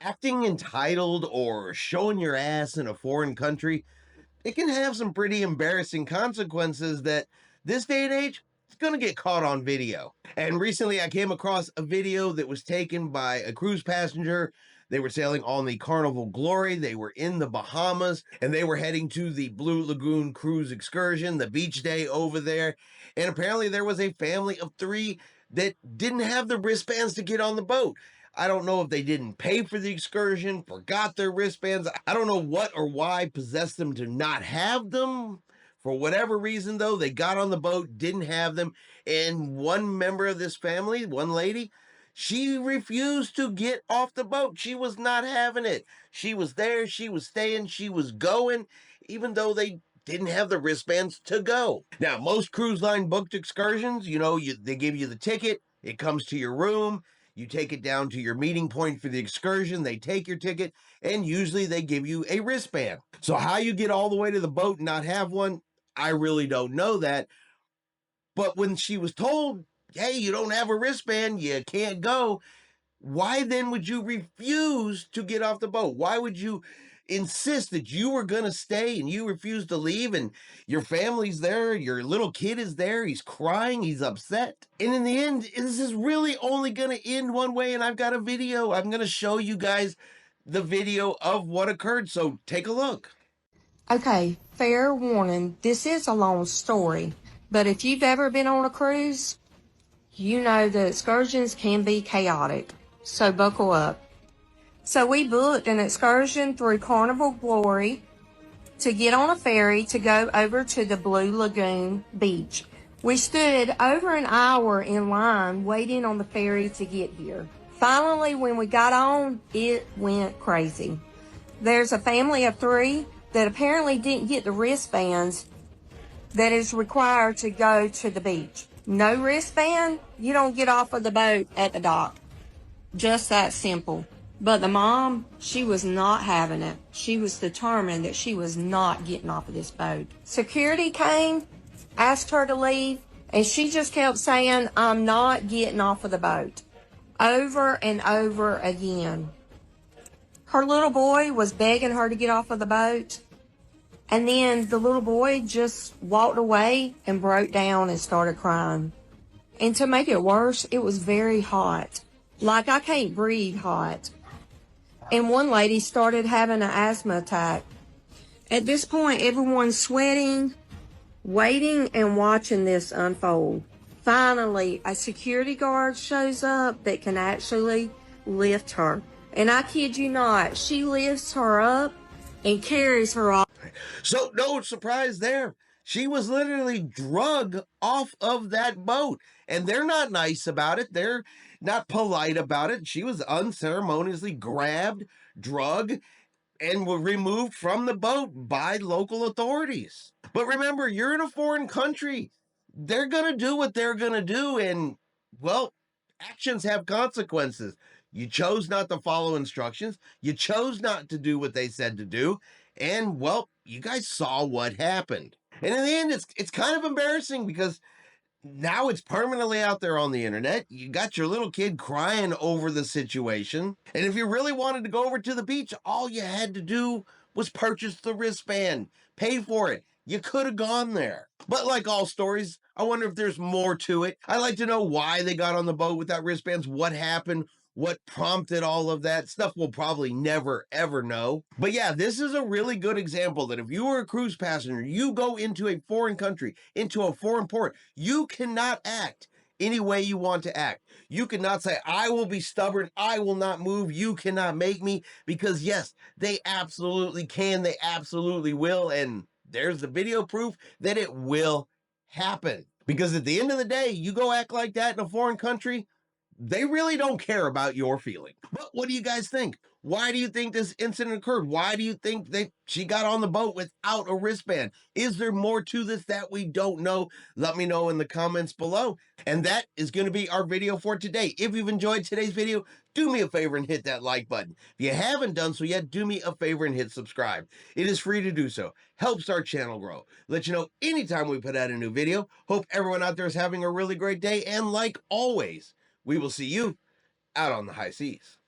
Acting entitled or showing your ass in a foreign country, it can have some pretty embarrassing consequences that this day and age is going to get caught on video. And recently I came across a video that was taken by a cruise passenger. They were sailing on the Carnival Glory. They were in the Bahamas and they were heading to the Blue Lagoon cruise excursion, the beach day over there. And apparently there was a family of 3 that didn't have the wristbands to get on the boat. I don't know if they didn't pay for the excursion, forgot their wristbands. I don't know what or why possessed them to not have them. For whatever reason, though, they got on the boat, didn't have them. And one member of this family, one lady, she refused to get off the boat. She was not having it. She was there, she was staying, she was going, even though they didn't have the wristbands to go. Now, most cruise line booked excursions, they give you the ticket, it comes to your room. You take it down to your meeting point for the excursion. They take your ticket, and usually they give you a wristband. So how you get all the way to the boat and not have one, I really don't know that. But when she was told, hey, you don't have a wristband, you can't go, why then would you refuse to get off the boat? Why would you insist that you were going to stay and you refuse to leave, and your family's there, your little kid is there, he's crying, he's upset? And in the end, this is really only going to end one way, and I've got a video. I'm going to show you guys the video of what occurred, so take a look. Okay, fair warning, this is a long story, but if you've ever been on a cruise, you know the excursions can be chaotic, so buckle up. So we booked an excursion through Carnival Glory to get on a ferry to go over to the Blue Lagoon beach. We stood over an hour in line waiting on the ferry to get here. Finally, when we got on, it went crazy. There's a family of 3 that apparently didn't get the wristbands that is required to go to the beach. No wristband, you don't get off of the boat at the dock. Just that simple. But the mom, she was not having it. She was determined that she was not getting off of this boat. Security came, asked her to leave, and she just kept saying, I'm not getting off of the boat. Over and over again. Her little boy was begging her to get off of the boat. And then the little boy just walked away and broke down and started crying. And to make it worse, it was very hot. Like I can't breathe hot. And one lady started having an asthma attack. At this point, everyone's sweating, waiting and watching this unfold. Finally, a security guard shows up that can actually lift her. And I kid you not, she lifts her up and carries her off. So no surprise there. She was literally drug off of that boat. And they're not nice about it. They're not polite about it. She was unceremoniously grabbed, drugged, and were removed from the boat by local authorities. But remember, you're in a foreign country. They're going to do what they're going to do. And, well, actions have consequences. You chose not to follow instructions. You chose not to do what they said to do. And, well, you guys saw what happened. And in the end, it's kind of embarrassing because now it's permanently out there on the internet. You got your little kid crying over the situation. And if you really wanted to go over to the beach, all you had to do was purchase the wristband, pay for it. You could have gone there. But like all stories, I wonder if there's more to it. I'd like to know why they got on the boat without wristbands, what happened, what prompted all of that stuff. We'll probably never, ever know. But yeah, this is a really good example that if you were a cruise passenger, you go into a foreign country, into a foreign port, you cannot act any way you want to act. You cannot say, I will be stubborn, I will not move, you cannot make me, because yes, they absolutely can, they absolutely will, and there's the video proof that it will happen. Because at the end of the day, you go act like that in a foreign country, they really don't care about your feeling. But what do you guys think? Why do you think this incident occurred? Why do you think that she got on the boat without a wristband? Is there more to this that we don't know? Let me know in the comments below. And that is going to be our video for today. If you've enjoyed today's video, do me a favor and hit that like button. If you haven't done so yet, do me a favor and hit subscribe. It is free to do so. Helps our channel grow. Let you know anytime we put out a new video. Hope everyone out there is having a really great day. And like always, we will see you out on the high seas.